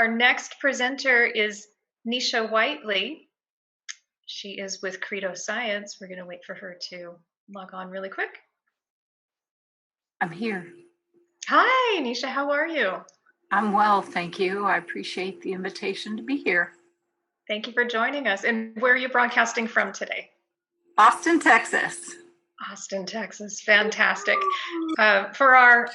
Our next presenter is Nishi Whiteley. She is with CreDo Science. We're going to wait for her to log on really quick. I'm here. Hi, Nishi. How are you? I'm well, thank you. I appreciate the invitation to be here. Thank you for joining us. And where are you broadcasting from today? Austin, Texas. Austin, Texas. Fantastic. For our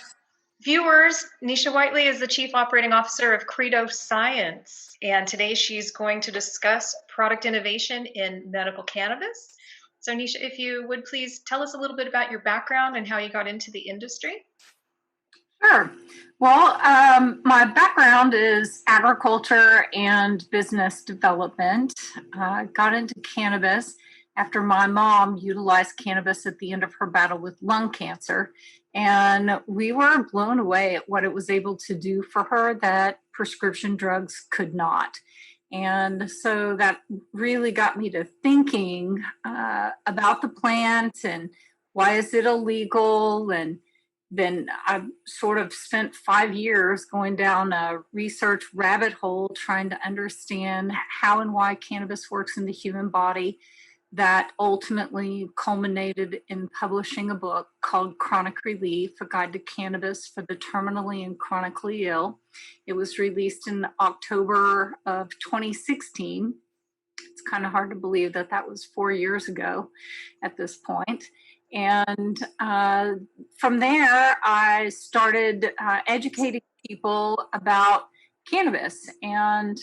viewers, Nishi Whiteley is the Chief Operating Officer of CreDo Science. And today she's going to discuss product innovation in medical cannabis. So Nishi, if you would please tell us a little bit about your background and how you got into the industry. Sure. Well, my background is agriculture and business development. I got into cannabis after my mom utilized cannabis at the end of her battle with lung cancer. And we were blown away at what it was able to do for her that prescription drugs could not. And so that really got me to thinking about the plant and why is it illegal. And then I sort of spent 5 years going down a research rabbit hole trying to understand how and why cannabis works in the human body. That ultimately culminated in publishing a book called Chronic Relief, A Guide to Cannabis for the Terminally and Chronically Ill. It was released in October of 2016. It's kind of hard to believe that that was 4 years ago at this point. And from there, I started educating people about cannabis and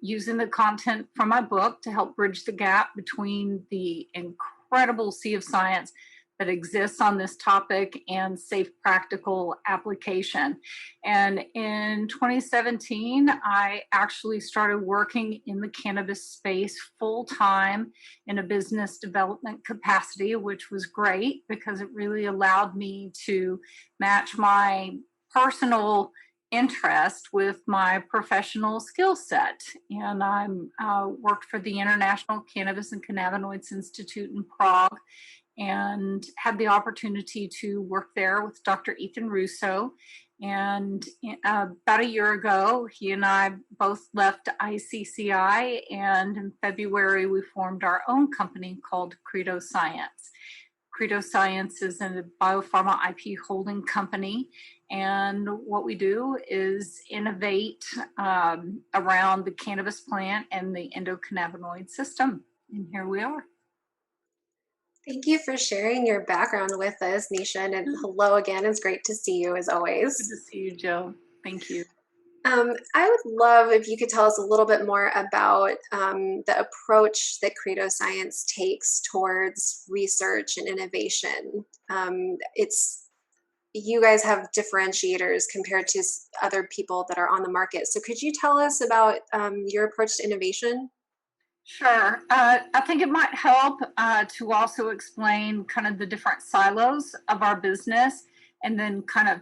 using the content from my book to help bridge the gap between the incredible sea of science that exists on this topic and safe, practical application. And in 2017, I actually started working in the cannabis space full time in a business development capacity, which was great because it really allowed me to match my personal interest with my professional skill set. And I worked for the International Cannabis and Cannabinoids Institute in Prague and had the opportunity to work there with Dr. Ethan Russo. And about a year ago, he and I both left ICCI, and in February, we formed our own company called CreDo Science. CreDo Science is a biopharma IP holding company, and what we do is innovate around the cannabis plant and the endocannabinoid system. And here we are. Thank you for sharing your background with us, Nishi, and hello again. It's great to see you as always. Good to see you, Jill. Thank you. I would love if you could tell us a little bit more about the approach that CreDo Science takes towards research and innovation. You guys have differentiators compared to other people that are on the market. So could you tell us about your approach to innovation? Sure. I think it might help to also explain kind of the different silos of our business and then kind of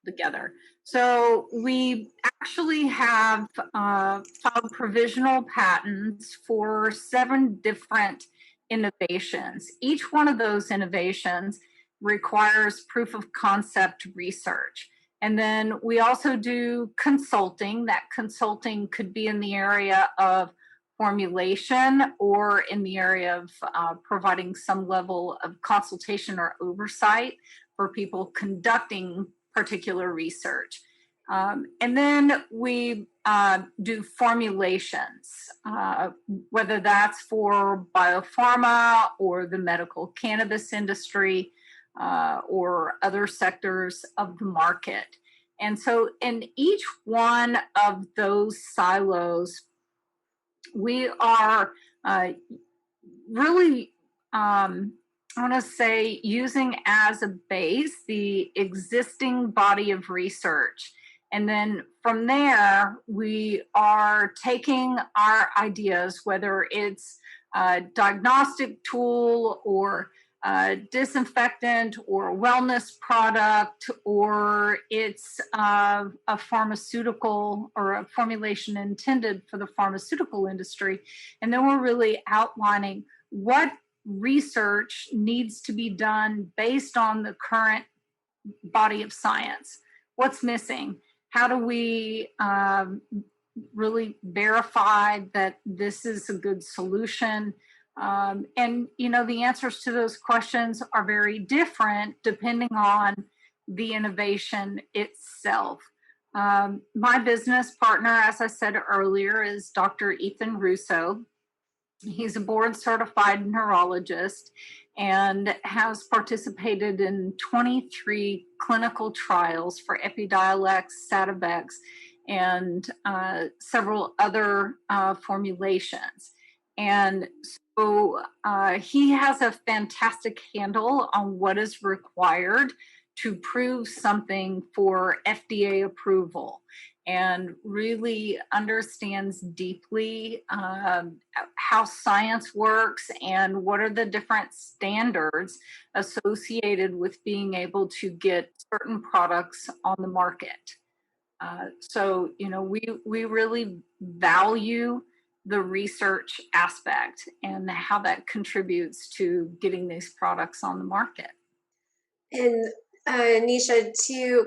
together. So we actually have filed provisional patents for 7 different innovations. Each one of those innovations requires proof of concept research. And then we also do consulting. That consulting could be in the area of formulation or in the area of providing some level of consultation or oversight for people conducting particular research. And then we do formulations, whether that's for biopharma or the medical cannabis industry or other sectors of the market. And so in each one of those silos, we are really, I want to say, using as a base the existing body of research. And then from there, we are taking our ideas, whether it's a diagnostic tool or disinfectant or wellness product, or it's a pharmaceutical or a formulation intended for the pharmaceutical industry. And then we're really outlining what research needs to be done based on the current body of science. What's missing? how do we really verify that this is a good solution? And, the answers to those questions are very different depending on the innovation itself. My business partner, as I said earlier, is Dr. Ethan Russo. He's a board certified neurologist and has participated in 23 clinical trials for Epidiolex, Sativex, and several other formulations. And so he has a fantastic handle on what is required to prove something for FDA approval, and really understands deeply how science works and what are the different standards associated with being able to get certain products on the market. So, we really value the research aspect and how that contributes to getting these products on the market. And Nisha,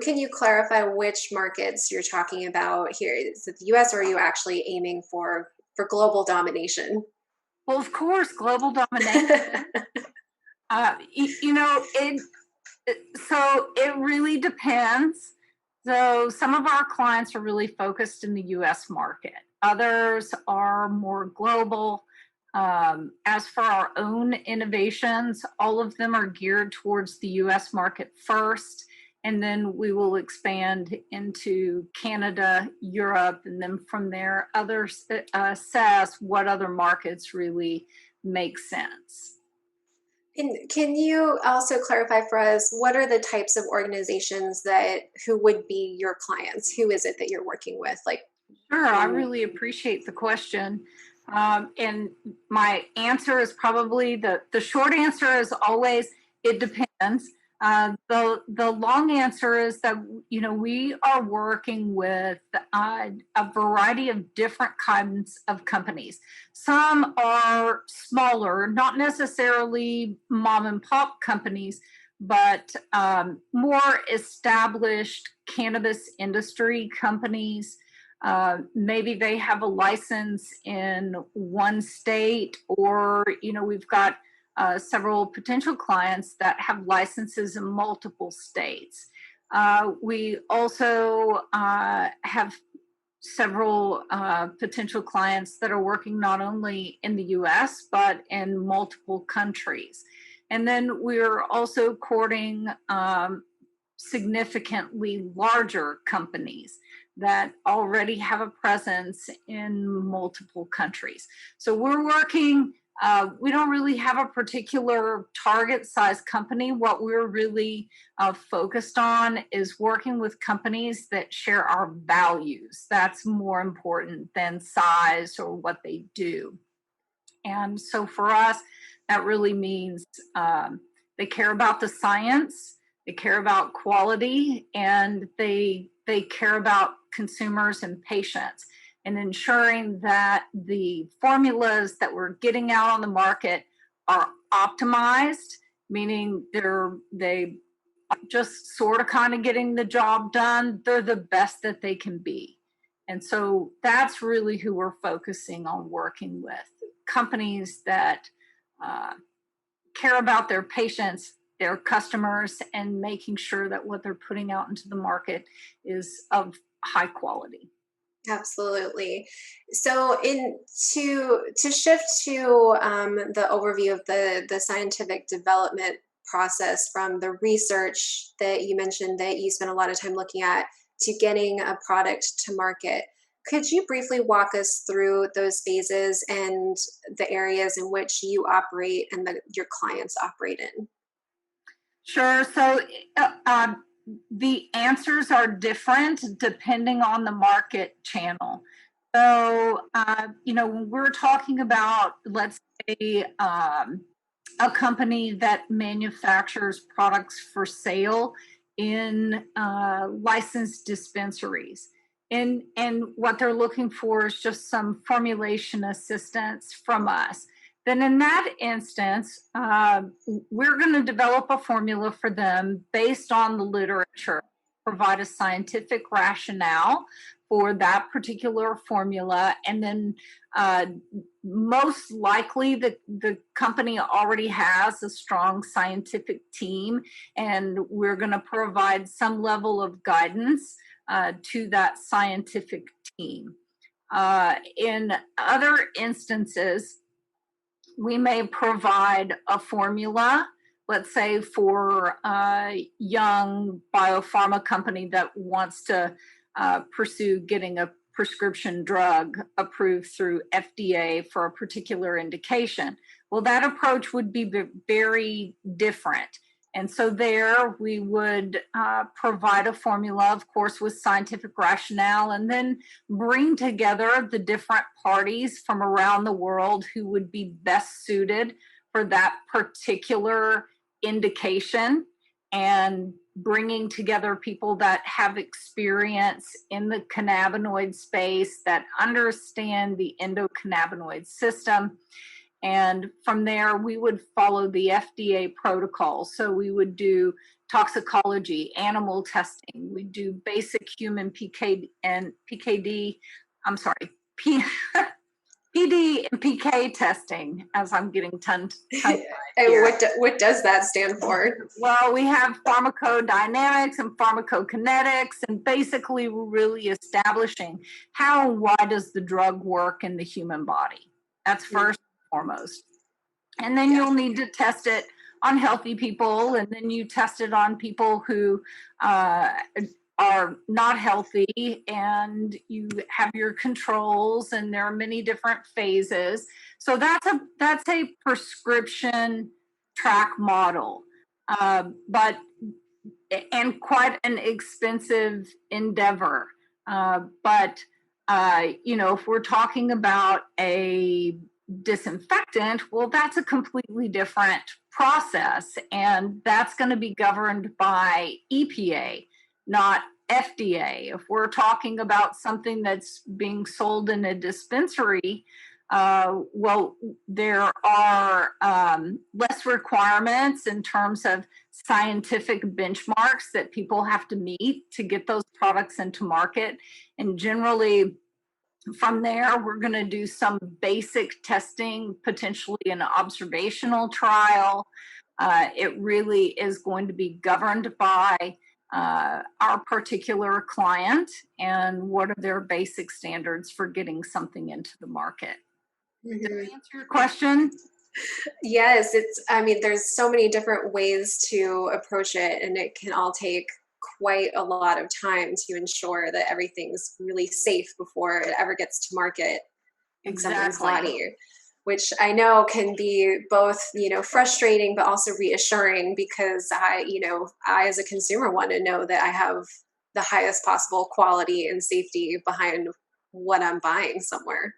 can you clarify which markets you're talking about here? Is it the US, or are you actually aiming for global domination? Well, of course, global domination. So it really depends. So some of our clients are really focused in the US market. Others are more global. As for our own innovations, all of them are geared towards the US market first, and then we will expand into Canada, Europe, and then from there, others assess what other markets really make sense. And can you also clarify for us, what are the types of organizations who would be your clients? Who is it that you're working with? Sure, I really appreciate the question. And my answer is probably the short answer is always, it depends. The long answer is that, we are working with a variety of different kinds of companies. Some are smaller, not necessarily mom and pop companies, but more established cannabis industry companies. Maybe they have a license in one state, or, we've got several potential clients that have licenses in multiple states. We also have several potential clients that are working not only in the US, but in multiple countries. And then we're also courting significantly larger companies that already have a presence in multiple countries. So we're working, we don't really have a particular target size company. What we're really focused on is working with companies that share our values. That's more important than size or what they do. And so for us, that really means they care about the science, they care about quality, and they care about consumers and patients, and ensuring that the formulas that we're getting out on the market are optimized, meaning they just sort of kind of getting the job done. They're the best that they can be. And so that's really who we're focusing on working with. Companies that care about their patients, their customers, and making sure that what they're putting out into the market is of high quality. Absolutely. So to shift to the overview of the scientific development process, from the research that you mentioned that you spent a lot of time looking at to getting a product to market, could you briefly walk us through those phases and the areas in which you operate and your clients operate in? Sure. So the answers are different depending on the market channel. So, when we're talking about, let's say, a company that manufactures products for sale in licensed dispensaries, and what they're looking for is just some formulation assistance from us, then in that instance, we're going to develop a formula for them based on the literature. provide a scientific rationale for that particular formula, and then most likely the company already has a strong scientific team, and we're going to provide some level of guidance to that scientific team. In other instances, we may provide a formula, let's say for a young biopharma company that wants to pursue getting a prescription drug approved through FDA for a particular indication. Well, that approach would be very different. And so there we would provide a formula, of course, with scientific rationale, and then bring together the different parties from around the world who would be best suited for that particular indication, and bringing together people that have experience in the cannabinoid space, that understand the endocannabinoid system. And from there, we would follow the FDA protocol. So we would do toxicology, animal testing. We do basic human PD and PK testing, as I'm getting tongue tied here. What does that stand for? Well, we have pharmacodynamics and pharmacokinetics, and basically we're really establishing how and why does the drug work in the human body. That's first and foremost. And then you'll need to test it on healthy people, and then you test it on people who are not healthy, and you have your controls, and there are many different phases. So that's a prescription track model, but quite an expensive endeavor. But if we're talking about a disinfectant, well, that's a completely different process, and that's going to be governed by EPA, not FDA. If we're talking about something that's being sold in a dispensary, well, there are less requirements in terms of scientific benchmarks that people have to meet to get those products into market. And generally, from there, we're going to do some basic testing, potentially an observational trial. It really is going to be governed by our particular client and what are their basic standards for getting something into the market. Mm-hmm. Did I answer your question? Yes, there's so many different ways to approach it, and it can all take quite a lot of time to ensure that everything's really safe before it ever gets to market in someone's body, which I know can be both, frustrating, but also reassuring, because I as a consumer want to know that I have the highest possible quality and safety behind what I'm buying somewhere.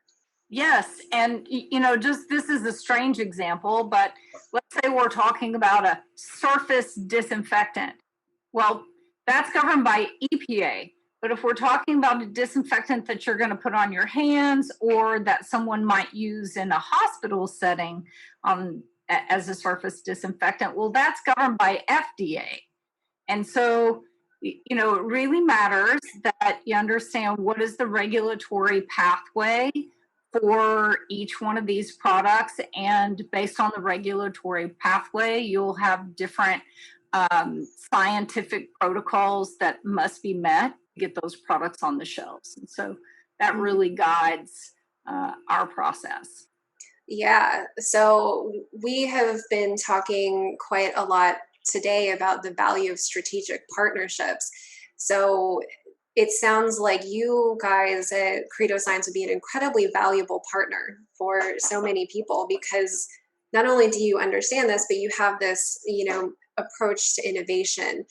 Yes. And, this is a strange example, but let's say we're talking about a surface disinfectant. Well, that's governed by EPA. But if we're talking about a disinfectant that you're going to put on your hands, or that someone might use in a hospital setting as a surface disinfectant, well, that's governed by FDA. And so, it really matters that you understand what is the regulatory pathway for each one of these products. And based on the regulatory pathway, you'll have different scientific protocols that must be met to get those products on the shelves. And so that really guides our process. Yeah. So we have been talking quite a lot today about the value of strategic partnerships. So it sounds like you guys at CreDo Science would be an incredibly valuable partner for so many people, because not only do you understand this, but you have this, approach to innovation.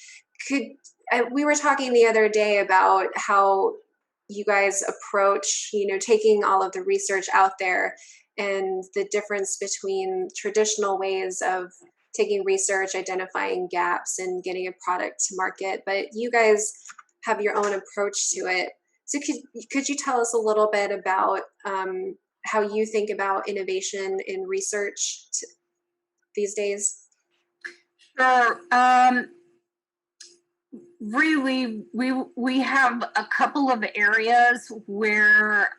We were talking the other day about how you guys approach, taking all of the research out there, and the difference between traditional ways of taking research, identifying gaps, and getting a product to market. But you guys have your own approach to it. So could you tell us a little bit about how you think about innovation in research these days? Sure. really, we have a couple of areas where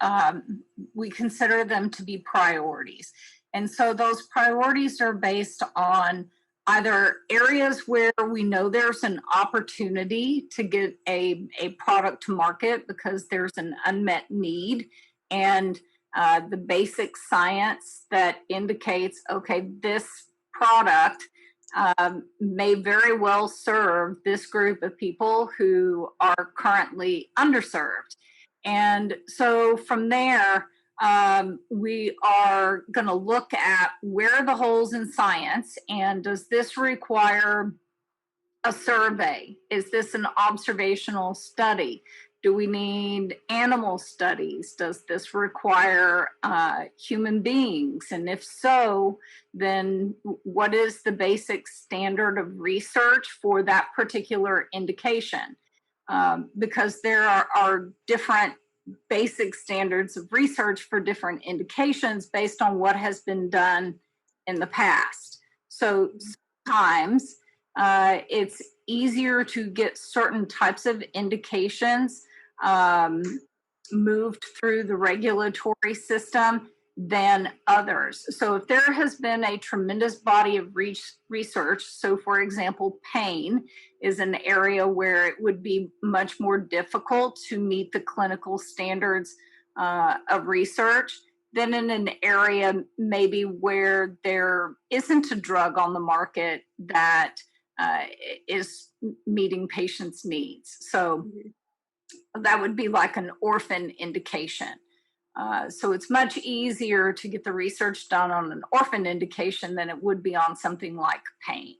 we consider them to be priorities. And so those priorities are based on either areas where we know there's an opportunity to get a product to market because there's an unmet need, and the basic science that indicates, okay, this product may very well serve this group of people who are currently underserved. And so from there, we are going to look at where are the holes in science, and does this require a survey? Is this an observational study? Do we need animal studies? Does this require human beings? And if so, then what is the basic standard of research for that particular indication? Because there are different basic standards of research for different indications based on what has been done in the past. So sometimes it's easier to get certain types of indications moved through the regulatory system than others. So if there has been a tremendous body of research, so for example, pain is an area where it would be much more difficult to meet the clinical standards of research than in an area maybe where there isn't a drug on the market that is meeting patients' needs. So that would be like an orphan indication. So it's much easier to get the research done on an orphan indication than it would be on something like pain.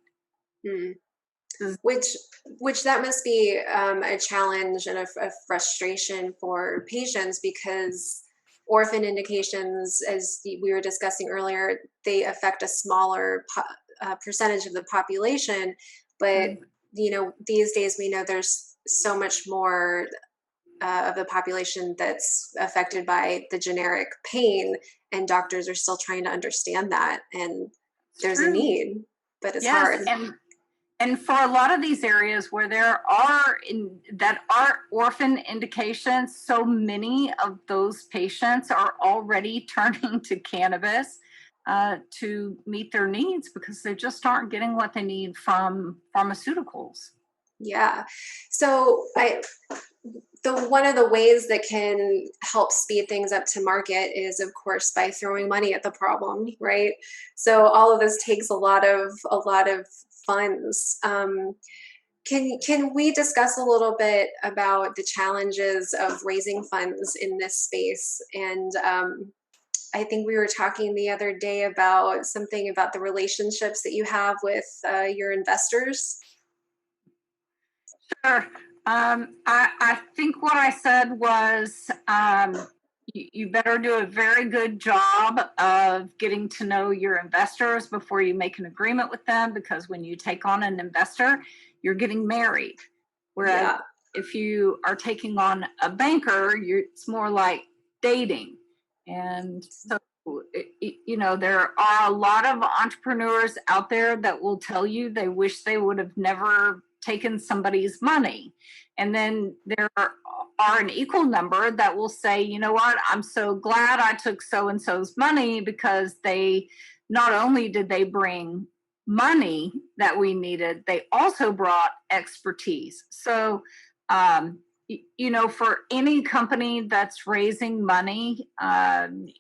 Which that must be a challenge and a frustration for patients, because orphan indications, as we were discussing earlier, they affect a smaller percentage of the population. But these days we know there's so much more of the population that's affected by the generic pain, and doctors are still trying to understand that, and there's a need, but it's hard. And for a lot of these areas where there are orphan indications, so many of those patients are already turning to cannabis to meet their needs because they just aren't getting what they need from pharmaceuticals. Yeah. So one of the ways that can help speed things up to market is, of course, by throwing money at the problem, right? So all of this takes a lot of funds. Can we discuss a little bit about the challenges of raising funds in this space? And I think we were talking the other day about something about the relationships that you have with your investors. Sure. I think what I said was you better do a very good job of getting to know your investors before you make an agreement with them, because when you take on an investor, you're getting married. Whereas if you are taking on a banker, it's more like dating. And so, there are a lot of entrepreneurs out there that will tell you they wish they would have never taken somebody's money. And then there are an equal number that will say, you know what, I'm so glad I took so-and-so's money, because they not only did they bring money that we needed, they also brought expertise. So, for any company that's raising money,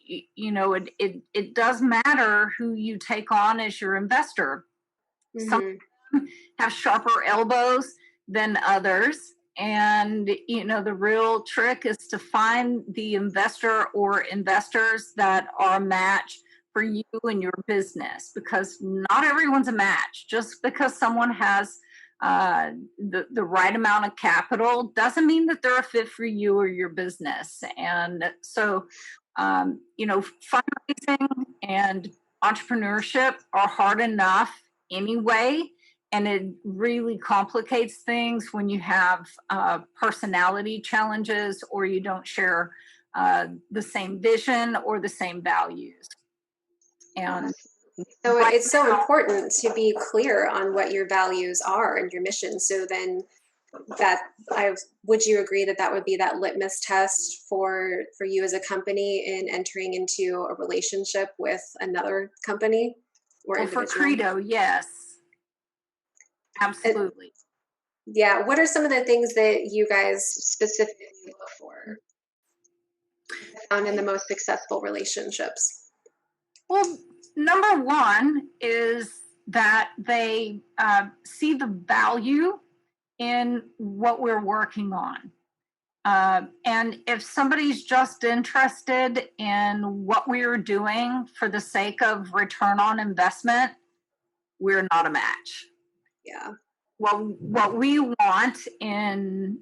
it does matter who you take on as your investor. Some have sharper elbows than others. And, the real trick is to find the investor or investors that are a match for you and your business, because not everyone's a match. Just because someone has the right amount of capital doesn't mean that they're a fit for you or your business. And so, fundraising and entrepreneurship are hard enough anyway. And it really complicates things when you have personality challenges, or you don't share the same vision or the same values. And so it's so important to be clear on what your values are and your mission. So then would you agree that that would be that litmus test for you as a company in entering into a relationship with another company or Well, for individual? CreDo, yes, absolutely. Yeah. What are some of the things that you guys specifically look for found in the most successful relationships? Well, number one is that they see the value in what we're working on. And if somebody's just interested in what we're doing for the sake of return on investment, we're not a match. Yeah. What we want in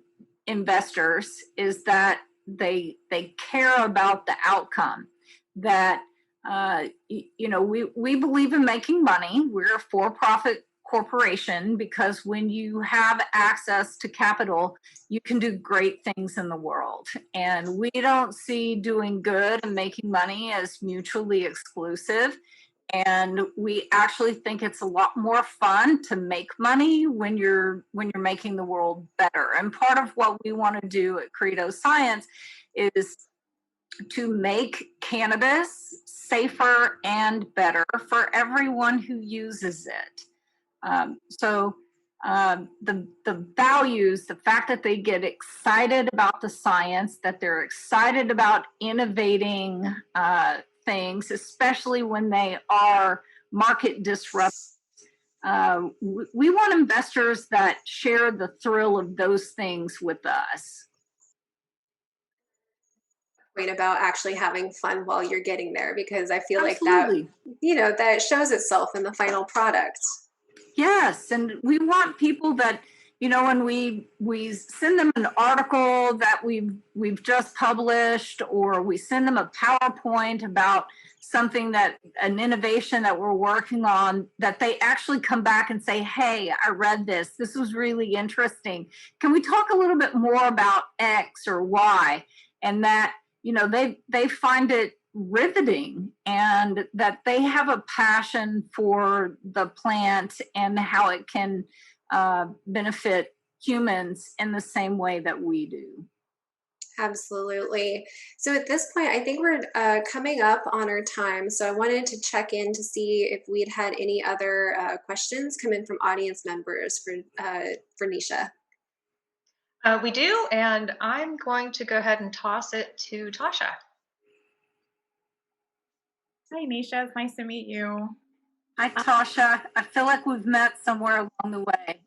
investors is that they care about the outcome, that we believe in making money. We're a for-profit corporation because when you have access to capital, you can do great things in the world. And we don't see doing good and making money as mutually exclusive. And we actually think it's a lot more fun to make money when you're making the world better. And part of what we want to do at CreDo Science is to make cannabis safer and better for everyone who uses it. The values, the fact that they get excited about the science, that they're excited about innovating things, especially when they are market disruptive. We want investors that share the thrill of those things with us. About actually having fun while you're getting there, because I feel Absolutely. like that shows itself in the final product. Yes, and we want people that, when we send them an article that we've just published, or we send them a PowerPoint about something, that an innovation that we're working on, that they actually come back and say, hey, I read this. This was really interesting. Can we talk a little bit more about X or Y? And that, they find it riveting, and that they have a passion for the plant and how it can benefit humans in the same way that we do. Absolutely. So at this point, I think we're coming up on our time. So I wanted to check in to see if we'd had any other questions come in from audience members for Nisha. We do, and I'm going to go ahead and toss it to Tasha. Hi, Nisha. It's nice to meet you. Hi, Tasha. I feel like we've met somewhere along the way.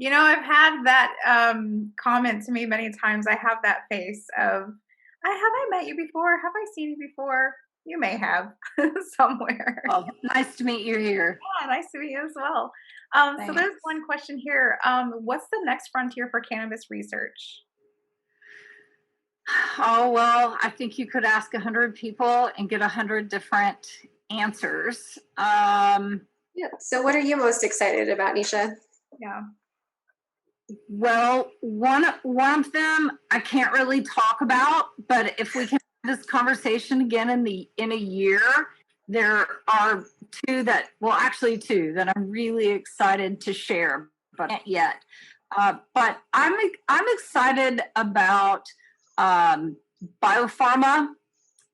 I've had that comment to me many times. I have that face of, have I met you before? Have I seen you before? You may have somewhere. Well, nice to meet you here. Yeah, nice to meet you as well. So there's one question here. What's the next frontier for cannabis research? Oh, well, I think you could ask 100 people and get 100 different answers. Yeah. So what are you most excited about, Nisha? Yeah. Well, one of them I can't really talk about, but if we can have this conversation again in a year, there are two that I'm really excited to share, but not yet. But I'm excited about biopharma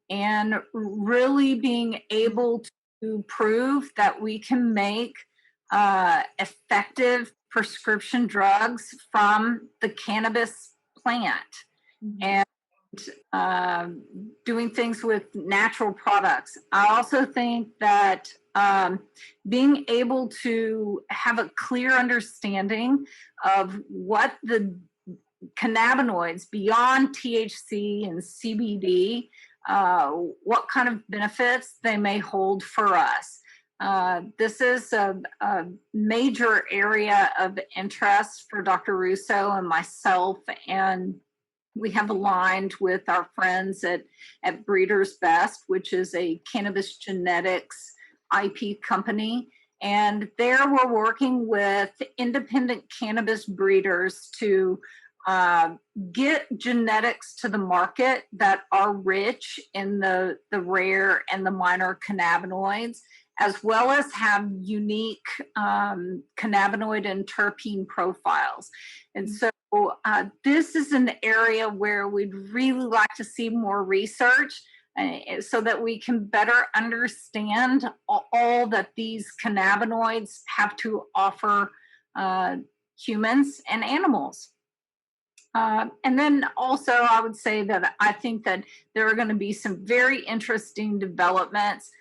and really being able to prove that we can make effective prescription drugs from the cannabis plant, and doing things with natural products. I also think that being able to have a clear understanding of what the cannabinoids beyond THC and CBD, what kind of benefits they may hold for us. This is a major area of interest for Dr. Russo and myself, and we have aligned with our friends at Breeders Best, which is a cannabis genetics IP company. And there we're working with independent cannabis breeders to get genetics to the market that are rich in the rare and the minor cannabinoids, as well as have unique cannabinoid and terpene profiles. And so this is an area where we'd really like to see more research so that we can better understand all that these cannabinoids have to offer humans and animals. And then also I would say that I think that there are going to be some very interesting developments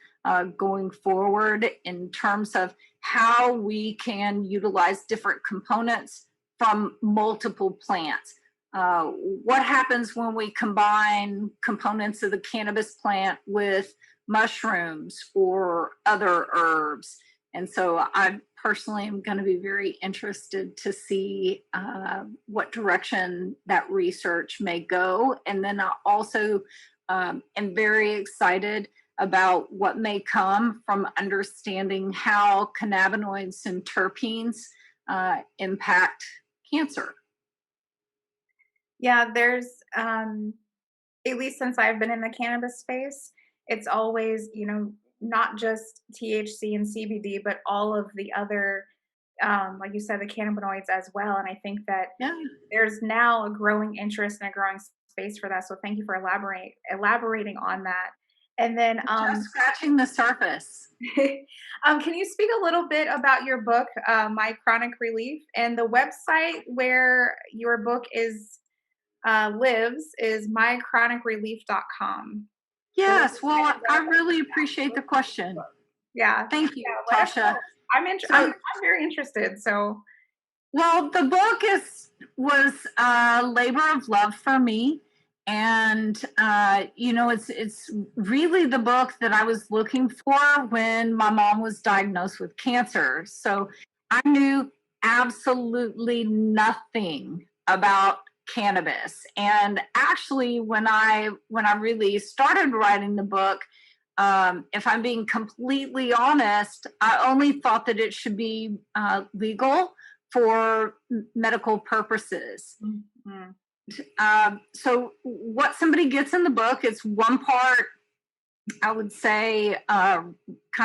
going forward in terms of how we can utilize different components from multiple plants. What happens when we combine components of the cannabis plant with mushrooms or other herbs? And so I personally am going to be very interested to see what direction that research may go. And then I also am very excited about what may come from understanding how cannabinoids and terpenes impact cancer. Yeah, there's, at least since I've been in the cannabis space, it's always, not just THC and CBD, but all of the other, like you said, the cannabinoids as well. And I think that there's now a growing interest and a growing space for that. So thank you for elaborating on that. And then just scratching the surface. Can you speak a little bit about your book, My Chronic Relief, and the website where your book is lives is mychronicrelief.com. Yes, well, I really appreciate the question. Yeah. Thank you, Tasha. I'm very interested. So, well, the book was a labor of love for me. And, it's really the book that I was looking for when my mom was diagnosed with cancer. So I knew absolutely nothing about cannabis. And actually, when I really started writing the book, if I'm being completely honest, I only thought that it should be legal for medical purposes. Mm-hmm. So what somebody gets in the book is one part, I would say, kind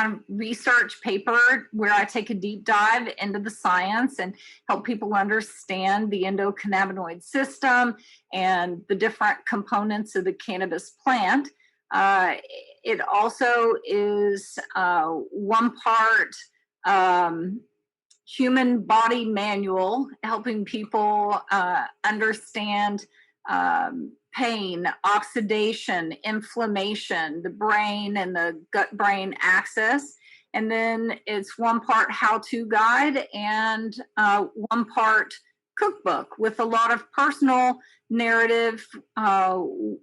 of research paper where I take a deep dive into the science and help people understand the endocannabinoid system and the different components of the cannabis plant. It also is one part human body manual, helping people understand pain, oxidation, inflammation, the brain and the gut-brain axis. And then it's one part how-to guide and one part cookbook with a lot of personal narrative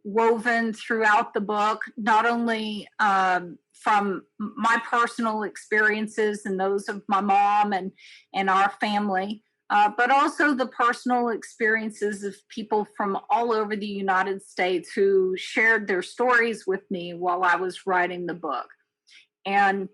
woven throughout the book, not only from my personal experiences and those of my mom and our family, but also the personal experiences of people from all over the United States who shared their stories with me while I was writing the book. And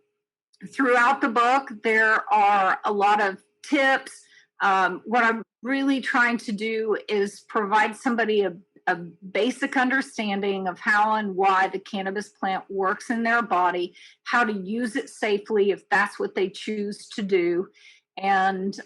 throughout the book, there are a lot of tips. What I'm really trying to do is provide somebody a basic understanding of how and why the cannabis plant works in their body, how to use it safely if that's what they choose to do, and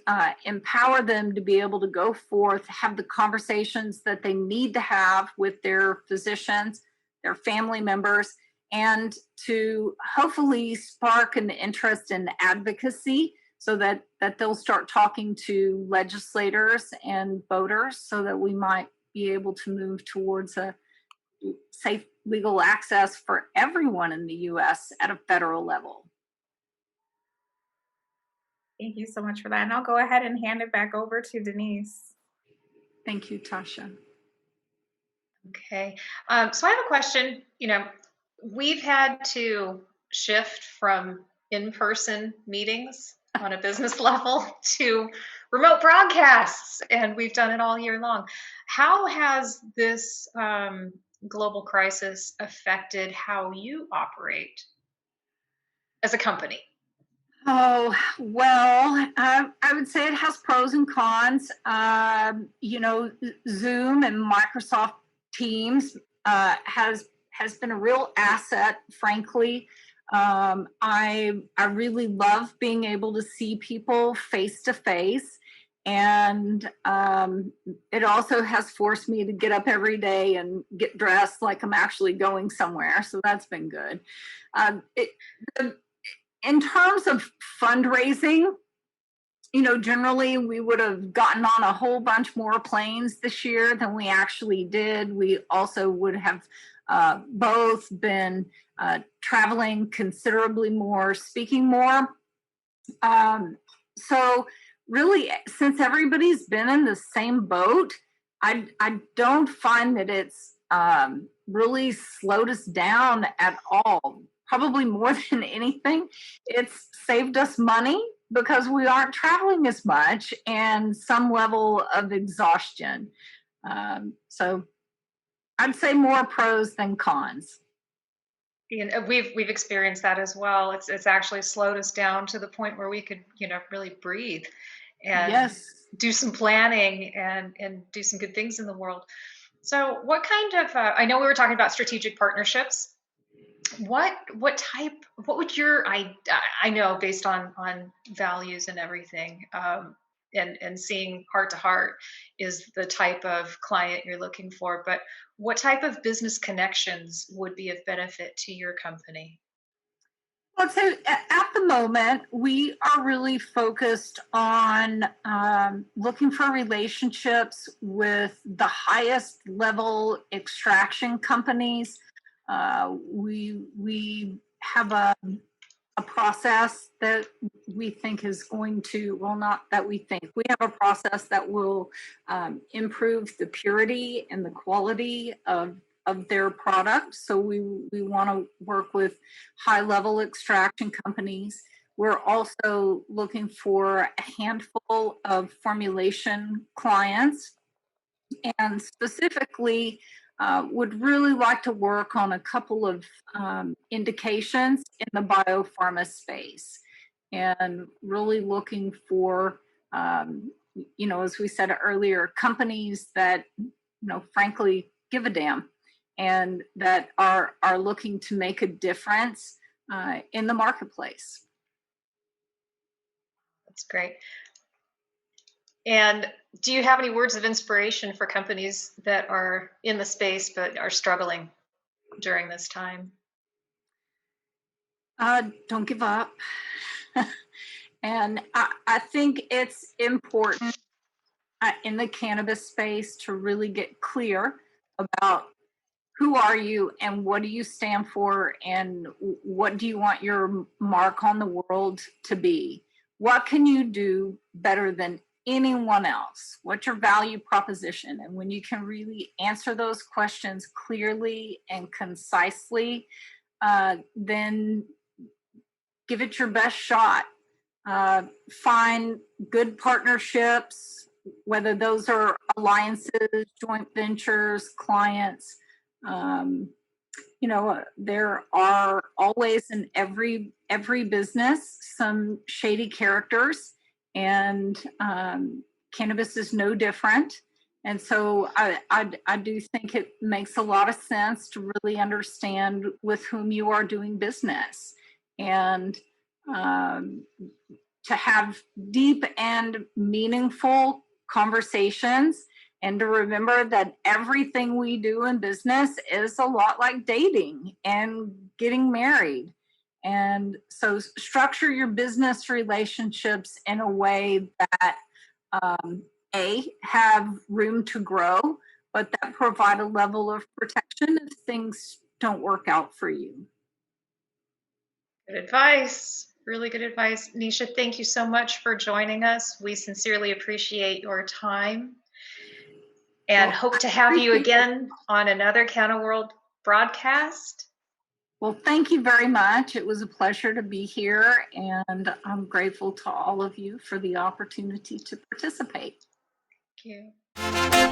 empower them to be able to go forth, have the conversations that they need to have with their physicians, their family members, and to hopefully spark an interest in advocacy so that they'll start talking to legislators and voters so that we might be able to move towards a safe legal access for everyone in the U.S. at a federal level. Thank you so much for that. And I'll go ahead and hand it back over to Denise. Thank you, Tasha. Okay. So I have a question. We've had to shift from in-person meetings on a business level to remote broadcasts, and we've done it all year long. How has this global crisis affected how you operate as a company? Oh, well, I would say it has pros and cons. Zoom and Microsoft Teams has been a real asset, frankly, I really love being able to see people face to face. And it also has forced me to get up every day and get dressed like I'm actually going somewhere. So that's been good. In terms of fundraising, generally we would have gotten on a whole bunch more planes this year than we actually did. We also would have both been traveling considerably more, speaking more. So really, since everybody's been in the same boat, I don't find that it's really slowed us down at all. Probably more than anything, it's saved us money because we aren't traveling as much and some level of exhaustion. So I'd say more pros than cons. We've experienced that as well. It's actually slowed us down to the point where we could, really breathe and Yes. do some planning and do some good things in the world. So what kind of, I know we were talking about strategic partnerships. What would your, I know based on values and everything, and seeing heart to heart is the type of client you're looking for, but what type of business connections would be of benefit to your company? Well, so at the moment, we are really focused on looking for relationships with the highest level extraction companies. We have a process that we think is going to, well, not that we think, we have a process that will improve the purity and the quality of their product. So we want to work with high level extraction companies. We're also looking for a handful of formulation clients, and specifically would really like to work on a couple of indications in the biopharma space, and really looking for, as we said earlier, companies that, frankly, give a damn and that are looking to make a difference in the marketplace. That's great. And do you have any words of inspiration for companies that are in the space but are struggling during this time? Don't give up. And I think it's important in the cannabis space to really get clear about who are you and what do you stand for and what do you want your mark on the world to be? What can you do better than anyone else? What's your value proposition? And when you can really answer those questions clearly and concisely, then give it your best shot. Find good partnerships, whether those are alliances, joint ventures, clients. There are always in every business some shady characters, and cannabis is no different. And so I do think it makes a lot of sense to really understand with whom you are doing business, and to have deep and meaningful conversations, and to remember that everything we do in business is a lot like dating and getting married. And so structure your business relationships in a way that have room to grow, but that provide a level of protection if things don't work out for you. Good advice. Really good advice. Nisha, thank you so much for joining us. We sincerely appreciate your time and hope to have you again on another CANNA World broadcast. Well, thank you very much. It was a pleasure to be here, and I'm grateful to all of you for the opportunity to participate. Thank you.